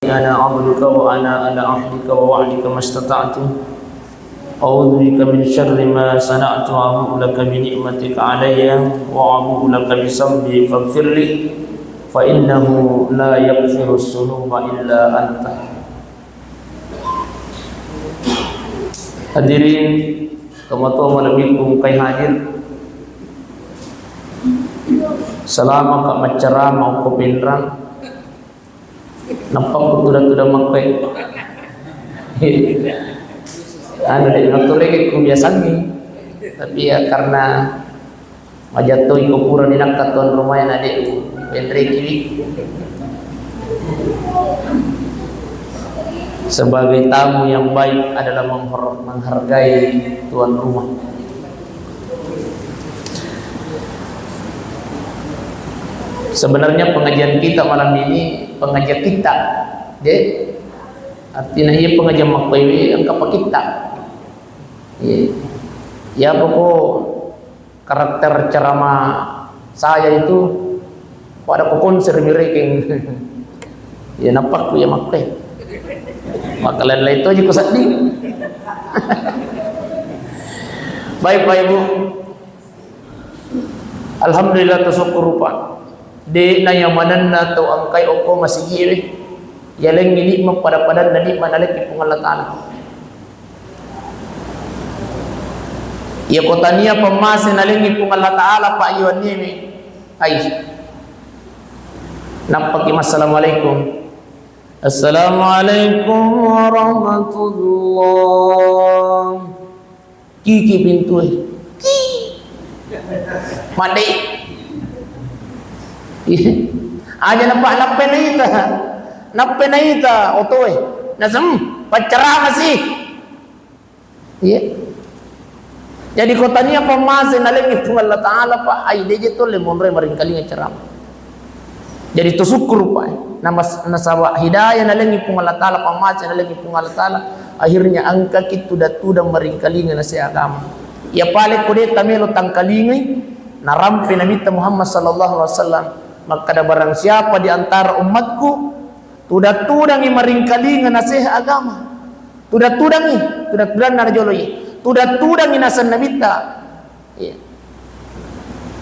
أنا عبدك وأنا على عهدك ووعدك ما استطعت أعوذ بك من شر ما صنعت وأبوء لك بنعمتك علي وأبوء لك بذنبي فاغفر لي فإنه لا يغفر الذنوب إلا أنت. Hadirin kamatua malabikum kay hadir selama kak macerama ko pinrang nampak ko tuda makai anu dek natulek ko biasan ni tapi ya karena majatoy ko pura dinak katuan lumayan adik pentre kiri sebagai tamu yang baik adalah menghargai tuan rumah. Sebenarnya pengajian kita malam ini pengajian kita, dek. Artinya ia pengajian makwewe angka pak kita. Ya pokok karakter ceramah saya itu pada konser mireking. Ya nampak ku ya makwe. Makalan lain itu aja ku sedih. Baik Pak Ibu. Alhamdulillah tersyukur Pak. De na yamanan na to angkay oko masigiri. Yalang nikmat pada padan na nikmat nalaki pong Allah Ta'ala. Ya kotania pemasin nalingi pong Allah Ta'ala Pak Iwan nimi. Ay. Nampaki assalamualaikum. Assalamualaikum warahmatullah. Kiki pintu ki. Mandi. Aja nampak nape na ita otoy. Nasam pacara masih. Iya. Jadi kotanya pemasin nalingi pun Allah Ta'ala Pak. Ay deje to le monre maring kali ceramah. Jadi tersyukur Pak. Nasawa hidayah nalingi pun Allah Ta'ala pamasin nalingi pun Allah Ta'ala. Akhirnya angka kitu datudang maringkalingan na siya agama. Ya pale kude tamelo tangkalingi narampi namita Muhammad sallallahu alaihi wasallam. Maka ada barang siapa di antara umatku tudatudang maringkalingan na siya agama. Tudatudang na rajoloy. Tudatudang nasan namita. Ya.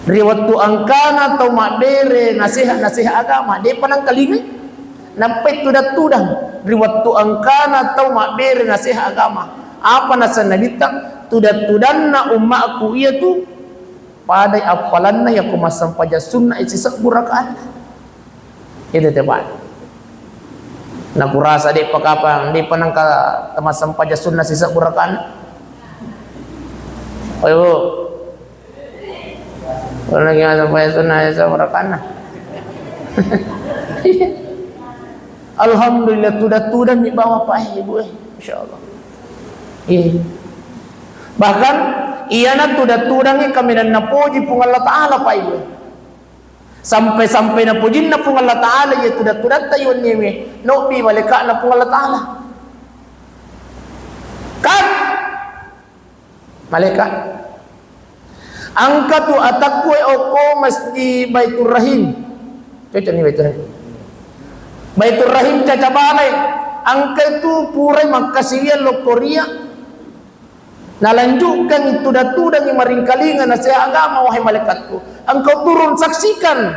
Riwatu angkana atau makdere nasihat agama dia panang kalingi nampai tudang riwatu angkana atau makdere nasihat agama apa nasan nabita tudanna ummaku iya tu pada apalanna ya kumasam paja sunnah isisak burakaan itu tepat nak kurasa dia pakapang dia panang ka tamasam paja sunnah sisak burakaan ayo kalau lagi ada payah sunnah ya sama Alhamdulillah tudah di bawah Pak Ibu insyaallah. Bahkan iana tudah kami dan napuji pun Allah Ta'ala Pak Ibu. Sampai napujin na pun Allah Ta'ala ya tudah tayo niya no bi malika na pun Allah Ta'ala. Kan malaikat angka tu atakwe oko masjid Baitur Rahim. Cocok ni Baitur Rahim. Baitur Rahim caca balai. Angka tu purai makasirian lo Korea. Nalanjutkan itu datudang yang maringkalingan nasihat agama wahai malaikatku. Engkau turun saksikan.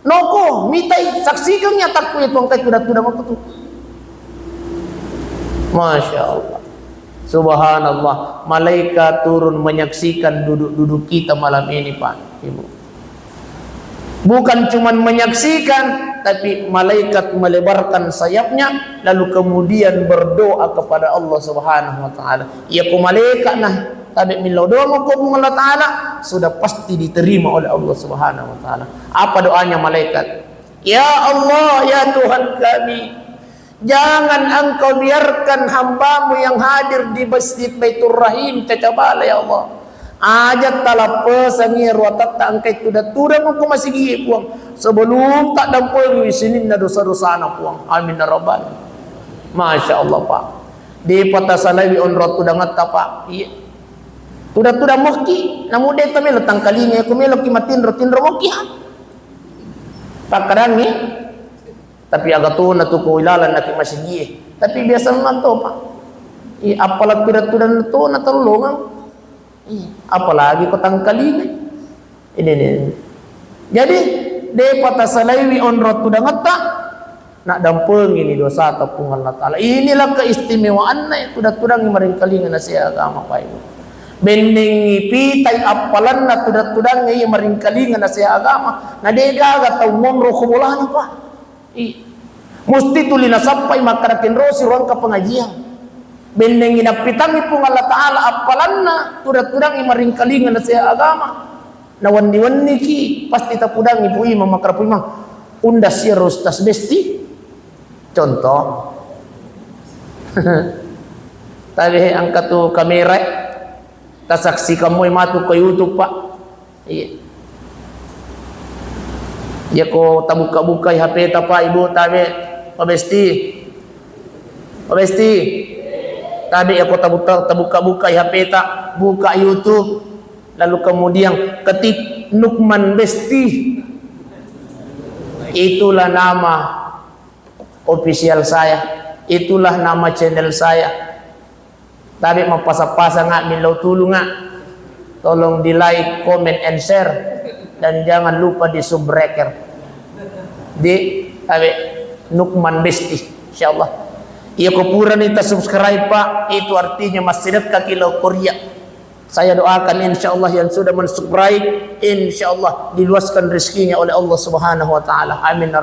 Noko mitai saksikan nyatakku itu angka itu datudang aku tu. Masya Allah. Subhanallah, malaikat turun menyaksikan duduk-duduk kita malam ini Pak Ibu. Bukan cuma menyaksikan, tapi malaikat melebarkan sayapnya lalu kemudian berdoa kepada Allah Subhanahu wa taala. Ya ku malaikat nah, tapi milo doa mo ko Allah Taala sudah pasti diterima oleh Allah Subhanahu wa taala. Apa doanya malaikat? Ya Allah, ya Tuhan kami, jangan engkau biarkan hambamu yang hadir di masjid Baitur Rahim cacabala ya Allah. Ajat talapesan ya ruatat tak angkai tudah aku masih gigi puang. Sebelum tak dampul sini na dosa-dosa anak puang. Amin ya rabbal. Masya Allah Pak. Di patasalawi on rot tudah ngata Pak. Iya. Tudah moki. Namun dia tamil letang kalinya aku melok kimatin rotin romoki. Pak kadang ni Tapi agak tu na tu ko ilalan na masigi. Tapi biasa man to pa. Apalat tudan to na tulungan. Apalagi ko tangkalingan. Ini. Jadi depa tasalaiwi onrot tudang ngata nak dampeng ini dosa tapung Allah Taala. Inilah keistimewaan na tudang maring kalingan na siya agama pa ibu. Bending pitay apalan na tudang ngay maring kalingan na siya agama. Na dega ga taw momro kumulan pa. Musti tuli na sampay makarakin rosi ruang ka pengajian. Bendeng inapitang ipong Allah Ta'ala apalan na tudang maring kalingan na siya agama. Na wani-wani ki pasti tapudang ibu imam makarapu imam undas siya rostas besti. Contoh. Tabi angkat tu kamera tasaksi kamu matu ke YouTube pak. Iya. Ya ko tabuka-buka HP ta pak ibu tabi pabesti. Pabesti. Tabi ya ko tabuka-buka HP ta buka YouTube. Lalu kemudian ketik Nukman Besti. Itulah nama official saya. Itulah nama channel saya. Tabi mapasa-pasa ngak milau tulu ngak. Tolong di like, comment, and share. Dan jangan lupa di subbreaker. Di tabi Nukman Besti, insyaallah. Iya kupuran kita subscribe pak. Itu artinya masih dekat kilau Korea. Saya doakan insyaallah yang sudah mensubscribe insyaallah diluaskan rezekinya oleh Allah Subhanahu wa taala. Amin ya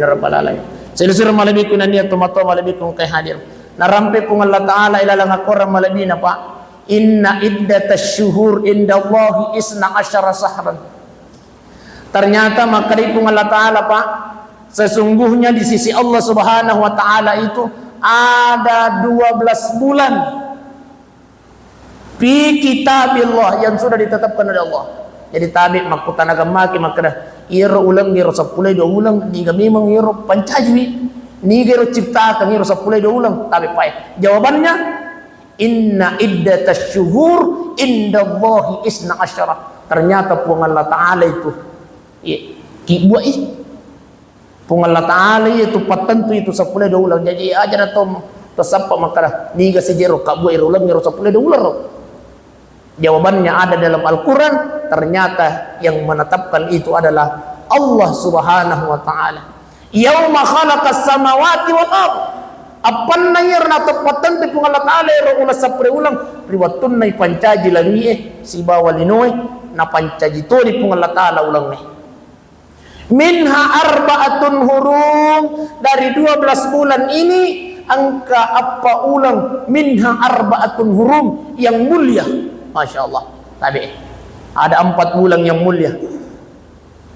rabbal alamin. Selusur malabiku na niya tumato malabiku kay hadir. Narampe pong Allah taala ilalang akoram malabina pa. Inna iddatash syuhur indallahi isna asyara sahran. Ternyata makari pong Allah taala pa, sesungguhnya di sisi Allah Subhanahu wa taala itu ada 12 bulan fi kitabillah yang sudah ditetapkan oleh Allah. Jadi tabi makutan agama ki makada iro ulang ngiro 10 do ulang diga memang ngiro pancajwi ni ngiro cipta kan ngiro 10 do ulang tabi pai. Jawabannya inna iddatasy syuhur indallahi isna asyara. Ternyata pun Allah taala itu ki buat pun Allah taala itu patentu itu 10 do ulang. Jadi aja atau tasappa makada ni ga sejero ka buat iro ulang ngiro 10 do ulang. Jawabannya ada dalam Al-Quran. Ternyata yang menetapkan itu adalah Allah Subhanahu wa ta'ala. Yauma khalaqas samawati wal ardh. Apan na yerna tepatan di Allah ta'ala ero ulas sapre ulang riwatun na pancaji lagi si bawalinoy na pancaji to di Allah ta'ala ulang nih. Minha arba'atun hurum. Dari 12 bulan ini angka apa ulang minha arba'atun hurum yang mulia. Masya Allah. Tabi ada 4 bulan yang mulia.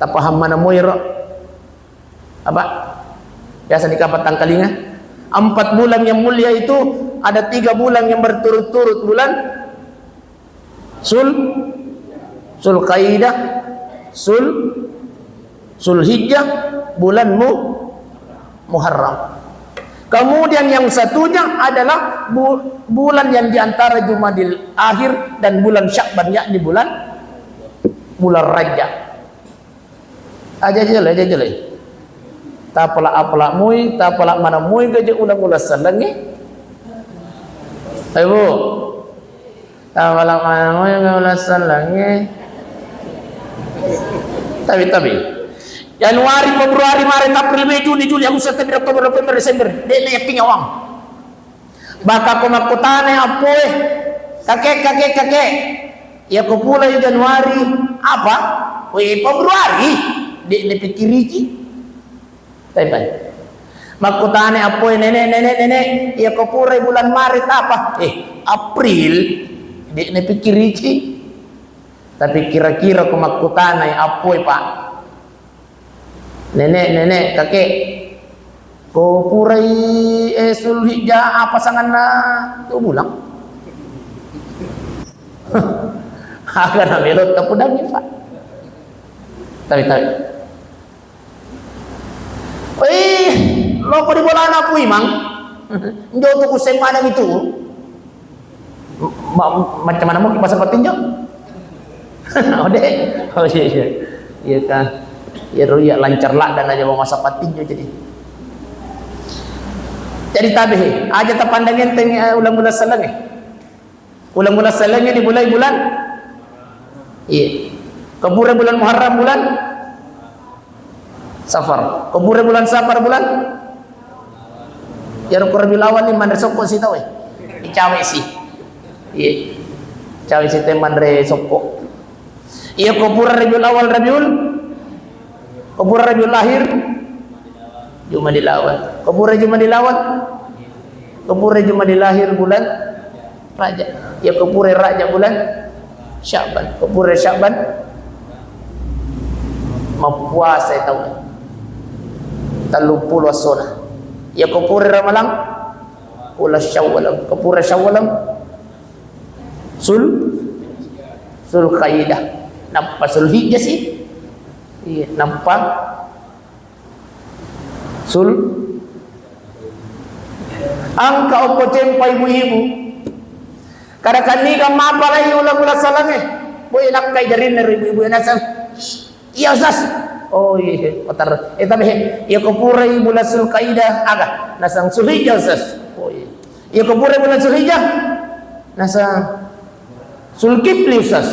Tak paham mana moiro apa biasa dikapat tangkalinga. 4 bulan yang mulia itu ada 3 bulan yang berturut-turut bulan Zulqaidah, Zulhijjah, bulan Muharram. Kemudian yang satunya adalah bulan yang diantara Jumadil Akhir dan bulan Syakban, yakni bulan Rajab. Aja jele. Tapala mui, tapala mana mui gaje ulang-ulang salangi. Ayo bu, tapala mana mui ulang salangi. Tapi. Januari, Februari, Maret, April, Mei, Juni, Juli, Agustus, September, Oktober, November, Desember. Dene yakin awang. Baka ko makutane apoy. Kakek. Ya ko pula yung Januari apa? Februari. Di pikiri ki. Tay. Makutane apoy nenek. Ya ko pula bulan Maret apa? April. Di pikiri ki. Tapi kira-kira ko makutane apoy pak. Nenek, kakek, ko purai Zulhijjah apa sangan na tu bulang. Agar na melot tapudang ni pak. Tapi. Loko di bola na po imang. Njo to ko sem mana gitu. Macam mana mo kipasa patinjo? Oh iya kan. Ya ruya lancar lah dan aja mau masa patinjo jadi tabihi aja tapandangin teng ulang bulan salang ulang bulan salangnya dimulai bulan iya kebure bulan Muharram bulan Safar kebure bulan Safar bulan ya Rabiul Awal ni mandre soko si tahu cawe sih iya cawe si teh mandre soko iya kebure Rabiul Awal kebure Rabiul Akhir Jumadil Awal kebure Jumadil Awal kebure Jumadil Akhir bulan Rajab ya kebure Rajab bulan Sya'ban kebure Sya'ban mempuasa tahu 30 wasona ya kebure Ramalan ulah Syawal kebure Syawal sul Qaidah nampak sul Hijjah sih iya nampak angka opo cempai ibu-ibu kadang ni kam mapalai ulang-ulang salame boy nakkai jarin ibu-ibu nasam iya Ustaz oh iya otar tapi ya kepurai bulan Zulqaidah aga nasang Zulhijjah Ustaz oh iya ya kepurai bulan Zulhijjah nasang Zulkifli Ustaz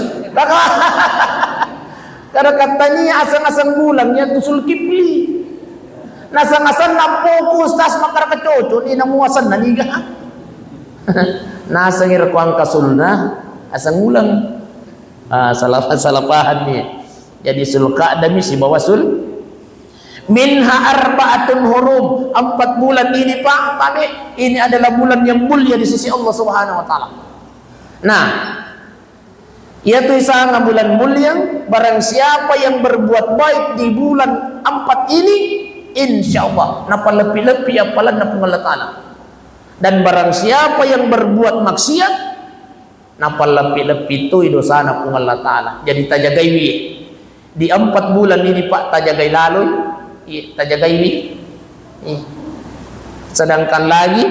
kada katanya asang-asang bulannya tu Zulkifli nasang-asang na fokus tas makar kecoco ni namuasan naniga nasangir ko ang kasulna asang ulang salapahan ni jadi Zulqa'dah si bawasul minha arba'atun hurum 4 bulan ini Pak kami ini adalah bulan yang mulia di sisi Allah Subhanahu wa taala nah yaitu isang bulan mulia barang siapa yang berbuat baik di bulan 4 ini insyaallah napa lebih-lebih apalan na Allah Ta'ala dan barang siapa yang berbuat maksiat napa lebih-lebih itu dosa na Allah Ta'ala jadi tajagai di 4 bulan ini Pak tajagai lalu tajagai sedangkan lagi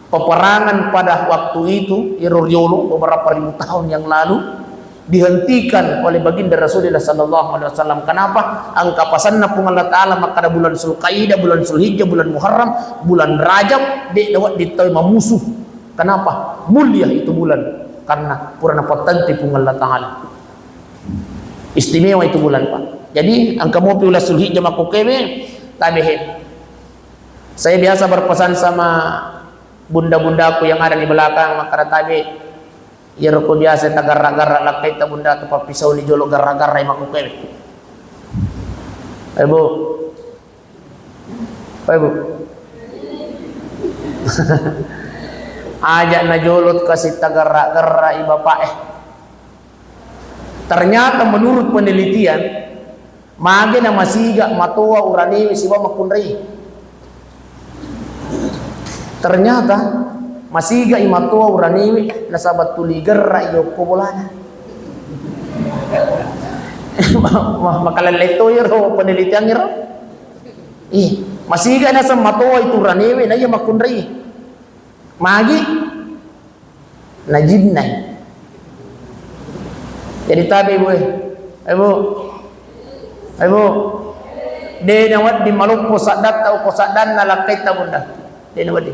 peperangan pada waktu itu Iroryolo beberapa ribu tahun yang lalu dihentikan oleh baginda Rasulullah sallallahu alaihi wasallam. Kenapa? Angka pasanna pung Allah taala maka bulan Zulqaidah, bulan Zulhijjah, bulan Muharram, bulan Rajab dawat diterima musuh. Kenapa? Mulia itu bulan karena purana patenti pung Allah taala. Istimewa itu bulan Pak. Jadi angka mau piula Zulhijjah makukeme tabihin. Saya biasa berpesan sama bunda-bundaku yang ada di belakang maka tabi ya roko biasa tagar-garra lakai ta bunda tu pisau ni jolo garra-garra imaku kene. Ibu. Ibu. Ajak na jolot kasih tagarra-garra bapak ternyata menurut penelitian mage na masiga matua urani siwa makunrei. Ternyata masiga imatua urani nasabat tuligerra iyo kubolana. Makalan leto yero penelitian yero. Masiga nasa matua itu urani na iyo makunrei. Magi najibnay. Jadi tabi ibu de nawat di maluk posadat atau posadan nalakay ta bunda de nawat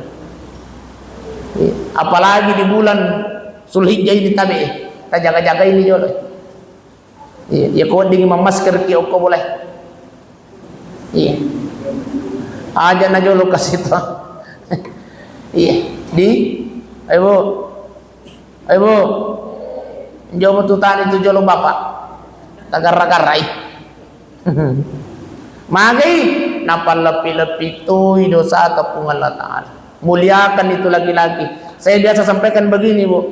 apalagi di bulan Zulhijjah ini tabi ta jaga-jaga ini jolo ya ko ding mamasker ki ko boleh aja na jolo kasih to di ibu Jomo tutan itu jolo bapak tagar-garai magai napal lepi-lepi itu dosa kepung Allah Ta'ala muliakan itu laki-laki. Saya biasa sampaikan begini bu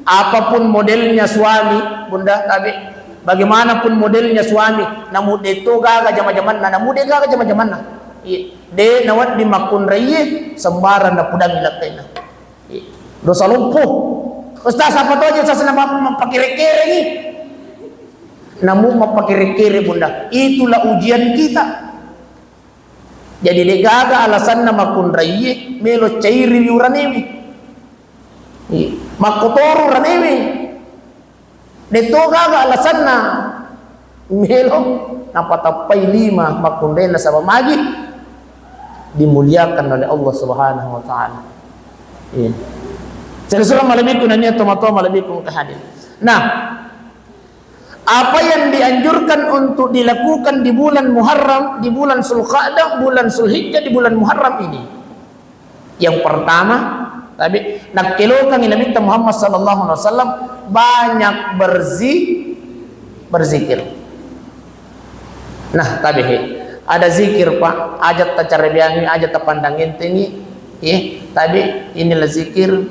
apapun modelnya suami bunda tapi bagaimanapun modelnya suami namun itu gaga jama-jaman namun dia gaga jama-jaman de nawat di makun raya sembaran na pudang ilakena dosa lumpuh. Ustaz apa tu aja saya nama mempakir-kir ini. Namun mempakir-kir bunda, itulah ujian kita. Jadi degaga alasan nama kunraiye melo cairi uranimi. Makotoru ranimi. Detogaga alasan na melo napatapai 5 makundena sa pamagi dimuliakan oleh Allah Subhanahu wa taala. Iya. Sekarang malami ko na niya tomato malami kong kahadir. Nah, apa yang dianjurkan untuk dilakukan di bulan Muharram, di bulan Zulqa'dah, bulan Zulhijjah, di bulan Muharram ini? Yang pertama, tapi nakilukan Nabi Muhammad sallallahu alaihi wasallam banyak berzikir. Nah, tabihi ada zikir Pak, ajat tacarebiangi, ajat tapandangin tinggi, tapi inilah zikir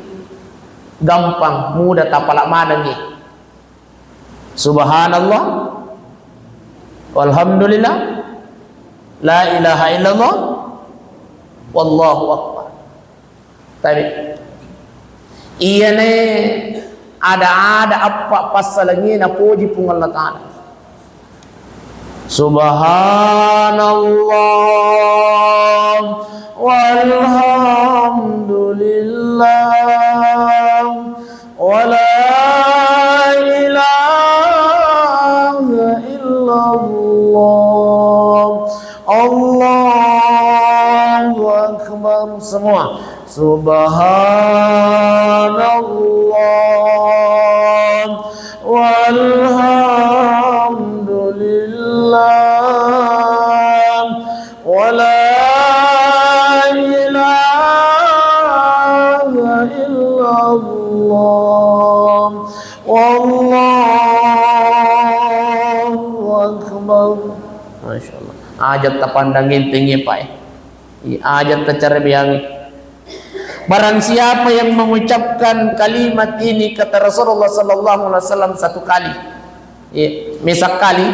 gampang, mudah tapalak madangi. Subhanallah, walhamdulillah, la ilaha illallah, wallahu akbar. Tapi iya ne ada apa pasalnya na puji pung Allah Ta'ala. Subhanallah walhamdulillah wala ilaha illallah Allahu akbar. Semua Subhanallah walhamdulillah wala ilaha illallah wallahu akbar. Masya Allah. Ajat tapandangin tinggi Pak. Ajat tacarebiangi. Barang siapa yang mengucapkan kalimat ini kata Rasulullah sallallahu alaihi wasallam satu kali, misak kali,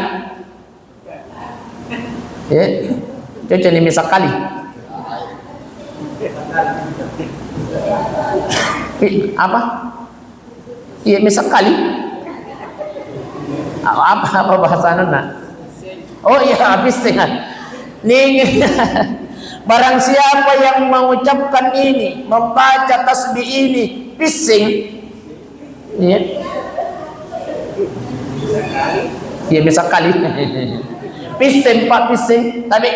cocok ni misak kali, apa? Iya misak kali, apa bahasa nana? Oh iya habis tengah, nih. Barang siapa yang mengucapkan ini, membaca tasbih ini, pising, ya bisa kali, pising Pak pising. Tapi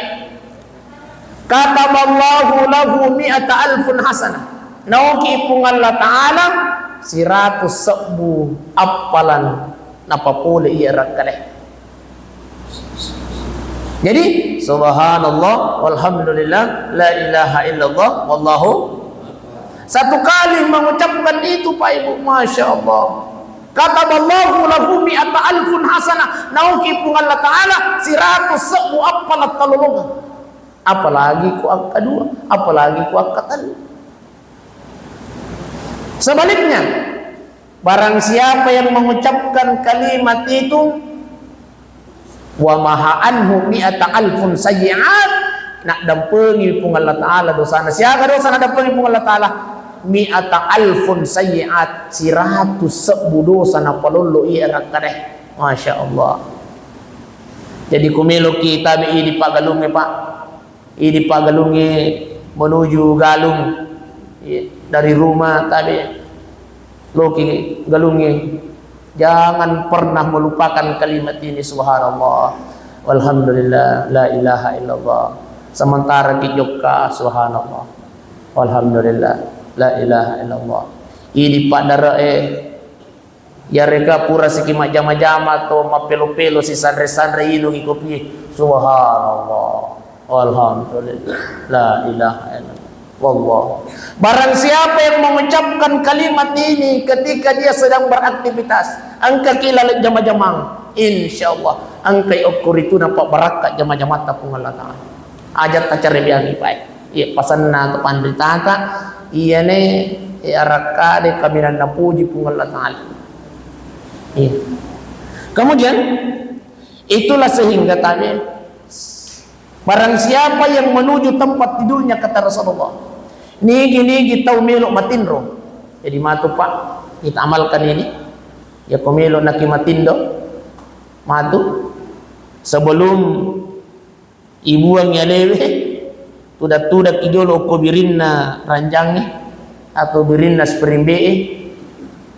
kataballahu lahu mi'ata alfun hasanah. Nauki pung Allah Ta'ala 100 sebu apalan napapuli iya rakadeh. Jadi subhanallah walhamdulillah la ilaha illallah wallahu. Satu kali mengucapkan itu Pak Ibu, Masya Allah. Kataballahu lahu mi'ata alfun hasanah. Nauki pung Allah Ta'ala 100 sebu apalat talulungan. Apalagi ku angka 2, apalagi ku angka 3. Sebaliknya, barang siapa yang mengucapkan kalimat itu wa maha anhu mi'ata alfun sayyi'at, nak dampengi pung Allah Ta'ala dosana. Siapa dosa nak dampengi pung Allah Ta'ala? Mi'ata alfun sayyi'at, 100 sebu dosa na palulu iya rakadeh. Masya Allah. Jadi kumilo kita di Pagalungi Pak, di Pagalungi menuju Galung, dari rumah tadi loki Galungi. Jangan pernah melupakan kalimat ini, subhanallah walhamdulillah la ilaha illallah. Sementara di Jogja subhanallah walhamdulillah la ilaha illallah. Ini padara ya reka pura sikima jama-jama to mapelo-pelo si sandre-sandre ino ikopi subhanallah walhamdulillah la ilaha illallah. Wallah. Barang siapa yang mengucapkan kalimat ini ketika dia sedang beraktivitas, angka kilala jama-jamang, insyaallah angka ukur itu nampak barakat jama-jama tapung Allah Ta'ala. Ajat tacarebiangi Pak. Iya pasanna to pandritaka, iya ne arakade kaminan napuji pung Allah Ta'ala. Iya. Kemudian itulah sehingga tadi barang siapa yang menuju tempat tidurnya kata Rasulullah, nigi tau melok matinro. Jadi matu Pak, kita amalkan ini. Ya komelo naki matindo, matu sebelum ibuang ya lewe, tudak idolo ko birinna ranjangi atau birinna sprimbe,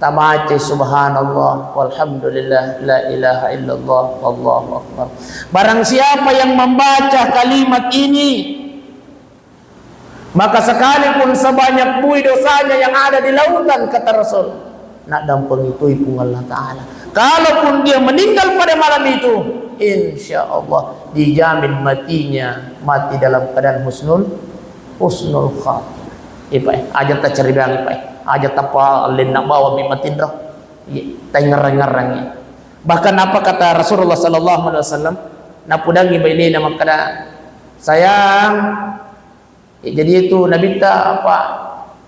Tamace subhanallah walhamdulillah la ilaha illallah wallahu akbar. Barang siapa yang membaca kalimat ini, maka sekalipun sebanyak bui dosanya yang ada di lautan, kata Rasul, nak dampung itu pun Allah Ta'ala. Kalaupun dia meninggal pada malam itu, insya Allah dijamin matinya mati dalam keadaan husnul khatimah. Ipai aja tak cerita ipai aja tapa len nak bawa mimatin dah, tengerang-ngerangnya. Bahkan apa kata Rasulullah sallallahu alaihi wasallam, napudangi baini nama kada sayang. Jadi itu Nabi ta apa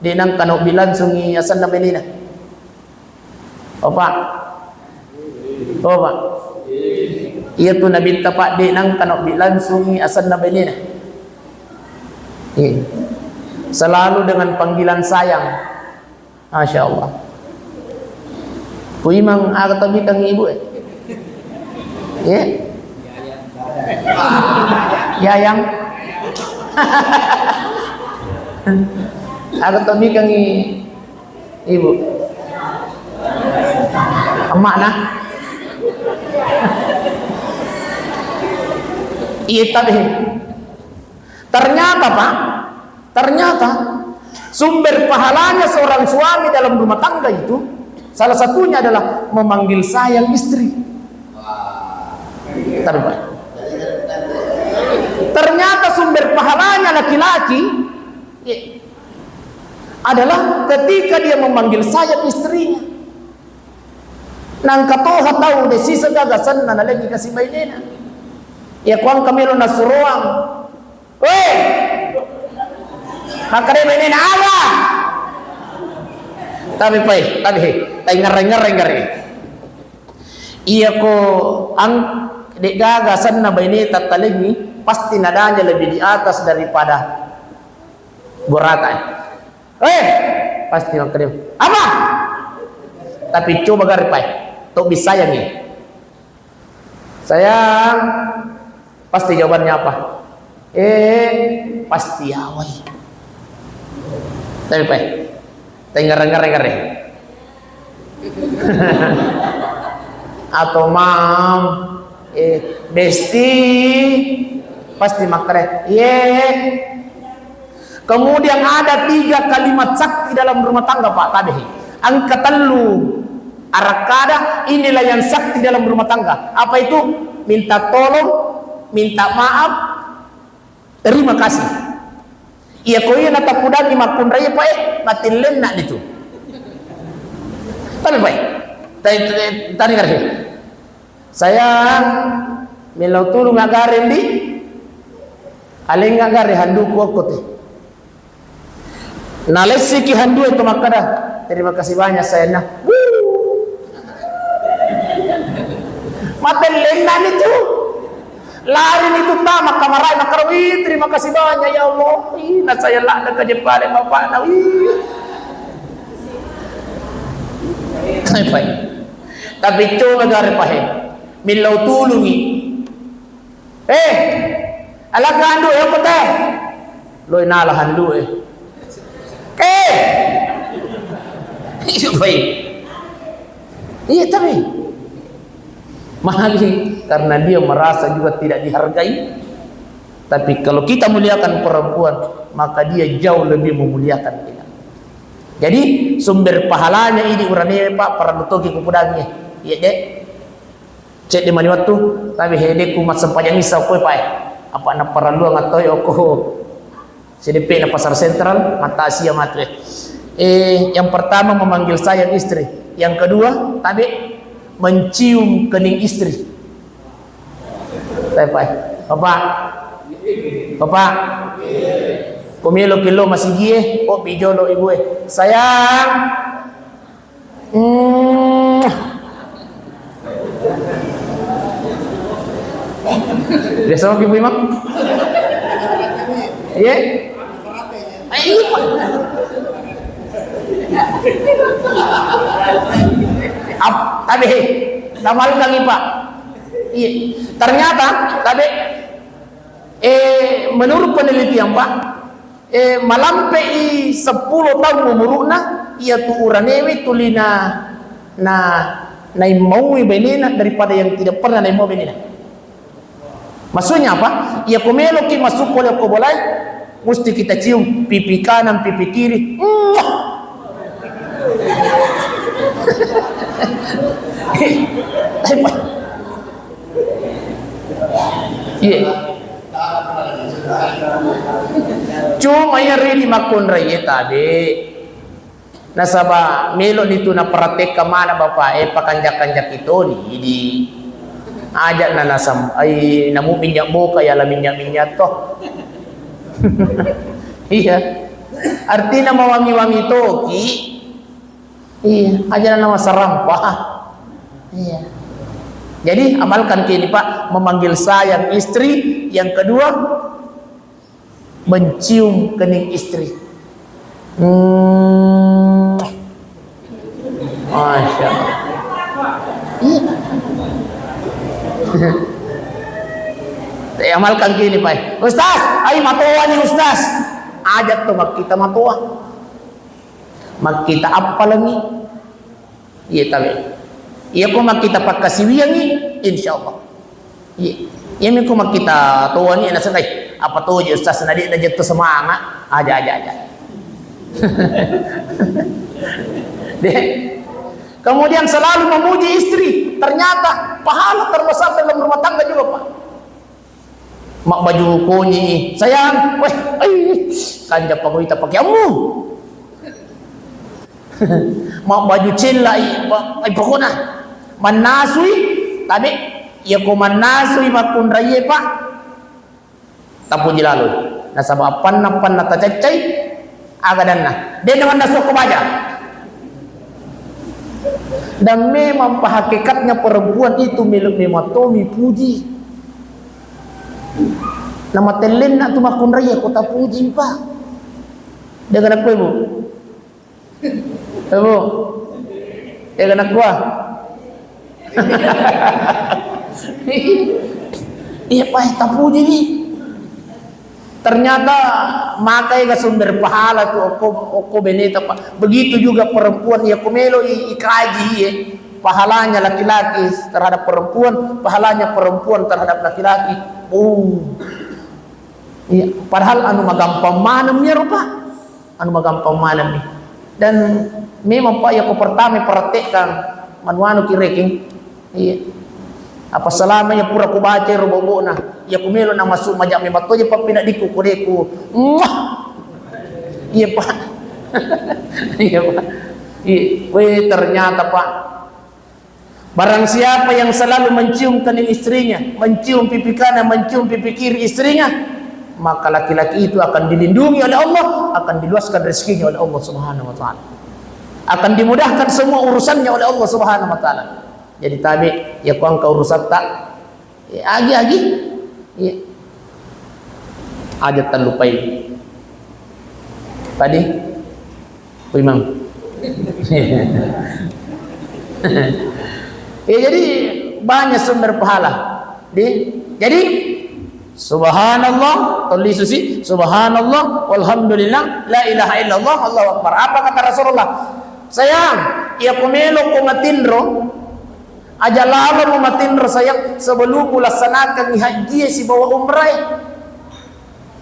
dinang kanok bilan sungi asan na baini na. Apa? Apa? Iya tu Nabi ta pak dinang kanok bilan sungi asan na baini na. Selalu dengan panggilan sayang. Masya Allah. Kuimang agak tabi kang ibu ya. Yayang. Agak tabi kang ibu. Emak nah. Iya tapi ternyata Pak, ternyata sumber pahalanya seorang suami dalam rumah tangga itu salah satunya adalah memanggil sayang istri. Ternyata sumber pahalanya laki-laki adalah ketika dia memanggil sayang istrinya. Nang katoha tahu de sisa gagasan na lagi kasih bainena. Ya kuang kami lo nasuruang. Weh, makare bainena apa? Tapi ngareng. Iya ko ang dek gagasan na bainena tatalingi pasti nadanya lebih di atas daripada boratan. Pasti makare. Apa? Tapi coba garipay, tuh bisa sayang ya. Sayang, pasti jawabannya apa? Pasti awai. Tapi pay, ngareng. Atau mam, besti, pasti makre. Kemudian ada 3 kalimat sakti dalam rumah tangga Pak tadi. Angka telu arakada, inilah yang sakti dalam rumah tangga. Apa itu? Minta tolong, minta maaf, terima kasih. Iya ko iya natapudan makun raya Pak matilen nak itu. Tapi Pak, tadi ngerti. Saya milau tulung ngagarin di aling ngagari handu ko teh. Nalesi ki handu itu makada. Terima kasih banyak saya nah. Matelenan itu. Lari itu tamak kamarai makarawi. Terima kasih banyak ya Allah. Nah saya lah ke jepare bapak na. Tapi coba gare pahe. Milau tulungi. Ala gandu ya kota. Loy nala handu Iya tapi mahal karena dia merasa juga tidak dihargai. Tapi kalau kita muliakan perempuan, maka dia jauh lebih memuliakan kita. Jadi sumber pahalanya ini urane Pak para nutoki kupudangnya. Iya dek. Cek di mana waktu tapi hedeku mat sempayang isau koe Pak. Apa na paralu ngatoy oko CDP na pasar sentral mata Asia matre. Yang pertama memanggil sayang istri, yang kedua tadi mencium kening istri. Bapak, kumilo kilo masih gie, pijolo ibu sayang. Biasa mau ibu imam? Iya. Tapi namal kang Pak. Iya. Ternyata tadi menurut penelitian Pak, malampei 10 tahun umurna ia tu uranewi tulina naimaui benina daripada yang tidak pernah naimau benina. Maksudnya apa? Ya kumelo ki masuk oleh kobolai, mesti kita cium pipi kanan, pipi kiri. Cuma yang rini makun raya tadi nasaba melo nito na pratek ka mana bapak pakanjak-kanjak itu di ajak na nasam ay namu minyak mo kaya la minyak toh. Iya, artinya mawangi-wangi to ki. Iya, aja na nama sarampa. Iya. Jadi amalkan kini Pak, memanggil sayang istri. Yang kedua, mencium kening istri. Masya Allah. Iya. Amalkan kini Pak. Ustaz, ayo matoa nih Ustaz. Ajak tuh mak kita matoa. Mak kita apa lagi? Iya tahu. Iya kok mak kita pakai siwiang ni, insyaallah. Iya. Iya kok mak kita tua ni nak sengai. Apa tu je Ustaz nadi dah jatuh semangat. Aja. Deh. Kemudian selalu memuji istri. Ternyata pahala terbesar dalam rumah tangga juga Pak. Mak baju kunyi, sayang, weh, kanja pagoita pakai amu. Mak baju cila, pokoknya manasui, tadi, ya ko manasui makun raya Pak. Tapu jilalu, nasabah pan nata cecai, agadan na. Dia dengan nasuk ke baja. Dan memang hakikatnya perempuan itu milik mematomi puji. Nama telen nak tu makun raya kota puji Pak. Dengan aku ibu. Ibu. Dengan aku. Iya Pak, tak puji ni. Ternyata makai ke sumber pahala tu oko beneta Pak. Begitu juga perempuan ya kumelo ikaji ya. Pahalanya laki-laki terhadap perempuan, pahalanya perempuan terhadap laki-laki. Iya, padahal anu magampang manam ya Pak. Anu magampang manam ni. Dan memang Pak ya ko pertama praktekkan manuanu kireking. Iya. Apa selama ya pura ko baca robobo na. Ya ko melo na masuk majak me bato je Pak pinadik ko deku. Iya Pak. Iya Pak. Iya, ternyata Pak. Barang siapa yang selalu mencium kening istrinya, mencium pipi kanan, mencium pipi kiri istrinya, maka laki-laki itu akan dilindungi oleh Allah, akan diluaskan rezekinya oleh Allah Subhanahu wa taala. Akan dimudahkan semua urusannya oleh Allah Subhanahu wa taala. Jadi tabi ya kau engkau urusan tak agi-agi. Ya. Ada terlupai. Tadi Imam. Ya, jadi banyak sumber pahala. Jadi subhanallah, tulis suci, subhanallah, walhamdulillah, la ilaha illallah, Allahu akbar. Apa kata Rasulullah? Sayang, ia kumelo ko matindro, aja lalo mo matindro sayang sebelum melaksanakan haji si bawa umrah.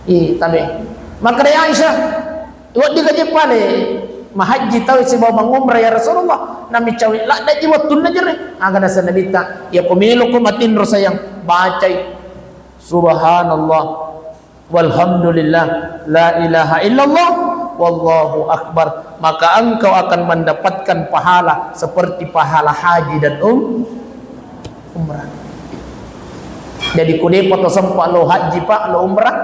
Tabi. Maka dia Aisyah, waktu dia pale mahaji tahu si bawa umrah ya Rasulullah. Nami cawi la da jiwa tunna jere aga na sanabita ya kumelo ko matindro sayang bacai subhanallah walhamdulillah la ilaha illallah wallahu akbar, maka engkau akan mendapatkan pahala seperti pahala haji dan umrah. Jadi kude poto sempat lo haji Pak lo umrah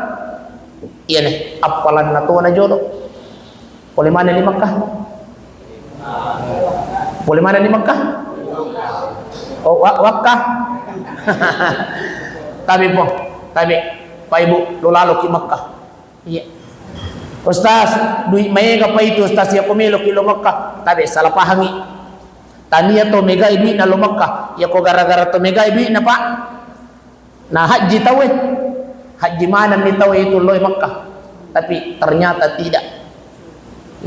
iya nih apalan na to na jodoh boleh mana di Makkah. Boleh mana di Makkah? Oh, Wakkah. Tapi Pak Ibu, lo lalu ke Makkah. Iya. Ustaz, duit mega apa itu Ustaz ya pemilu kilo Makkah. Tapi salah pahami. Tania to mega duit na lo Makkah. Ya ko gara-gara to mega duit na Pak. Nah haji tahu haji mana ni tahu itu lo Makkah. Tapi ternyata tidak.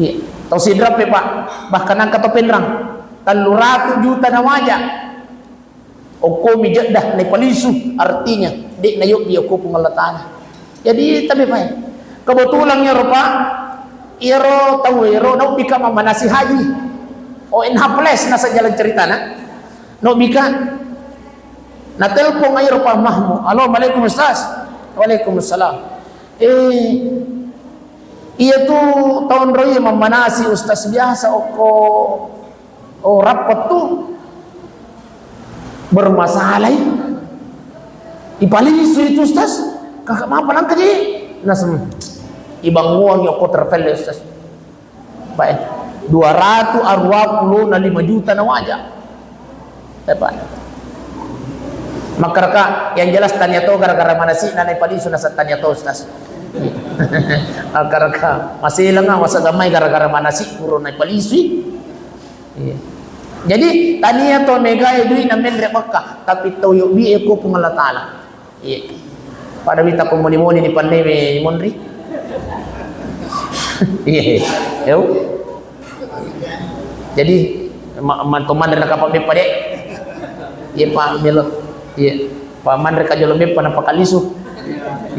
Iya. Tahu si berapa Pak? Bahkan angka to penrang. 300 juta na wajah. Oko mijaddah na palisu, artinya di na yuk dia ko pengalatan. Jadi tabi pa. Kebetulan ya rupa iro tawiro no bika mamanasi haji. O inhaples na sa jalan cerita na. No bika na telepon ay rupa mahmu. Halo, Waalaikum Ustaz. Waalaikumsalam. Iya tuh tahun roy mamanasi Ustaz biasa o rapat tuh bermasalah ipalisu itu Ustaz kakak apa nang kaji nasem ibang uang yang kau terpel Ustaz baik 225 juta na wajah dapat maka yang jelas tanya to gara-gara mana sih nanai palisu nasa tanya to Ustaz maka masih lengah masa gamai gara-gara mana sih puro nai palisu jadi tania to mega edui na men Makkah tapi to yo bi eko pungala taala. Iya. Pada bita ko moni-moni ni pandai monri. Iya. Yo. Jadi man komander na kapag pade. Iya pa melot. Iya. Pa mandre ka jolo be panapakalisu.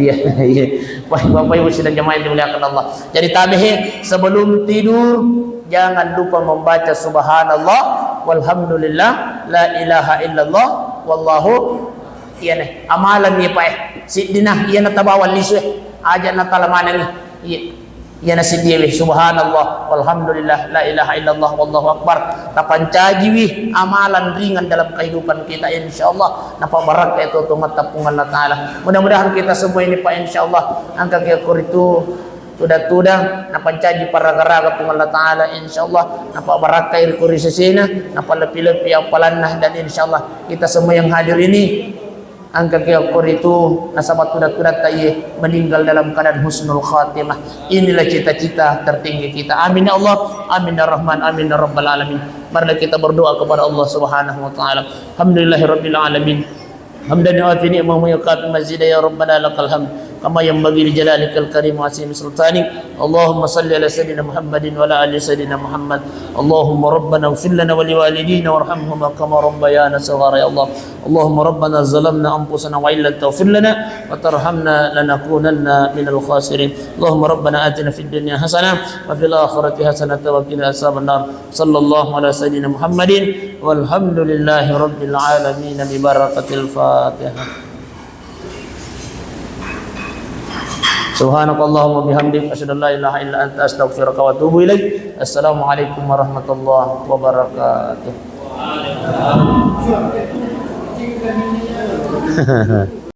Iya, iya. Bapak Ibu sidang jemaah yang dimuliakan Allah. Jadi tabihin sebelum tidur jangan lupa membaca subhanallah walhamdulillah la ilaha illallah wallahu iya nih amalan nih pak si dinah iya na tabawal lisu aja na talamanan nih iya na si dia subhanallah walhamdulillah la ilaha illallah wallahu akbar tapancaji wih amalan ringan dalam kehidupan kita insyaallah napa barak itu tumat tapungan Allah taala mudah-mudahan kita semua ini pak insyaallah angka kita itu tudah napancaji para garaga pung Allah Ta'ala insyaallah napa barakai kuri sesena napa lepi-lepi apalanah dan insyaallah kita semua yang hadir ini angka kuri itu nasabat tudah tayi meninggal dalam keadaan husnul khatimah. Inilah cita-cita tertinggi kita. Amin ya Allah, amin ya Rahman, amin ya Rabbal alamin. Marilah kita berdoa kepada Allah Subhanahu wa taala. Alhamdulillahirabbil alamin. Hamdan wa ni'mahu yaqat mazid ya rabbana lakal hamd kama yanbaghi li jalalikal karim wa asim sultanik. Allahumma salli ala sayyidina Muhammadin wa ala ali sayyidina Muhammad. Allahumma rabbana ighfir lana wa liwalidina warhamhuma kama rabbayana saghara ya Allah. Allahumma rabbana zalamna anfusana wa illam taghfir lana wa tarhamna lanakunanna minal khasirin. Allahumma rabbana atina fid dunya hasanah wa fil akhirati hasanah wa qina adzaban nar. Sallallahu ala sayyidina Muhammadin walhamdulillahi rabbil alamin bi barakatil Fatihah. Subhanakallahumma bihamdik asyhadu an la ilaha illa anta astaghfiruka wa atubu ilaik. Assalamualaikum warahmatullahi wabarakatuh.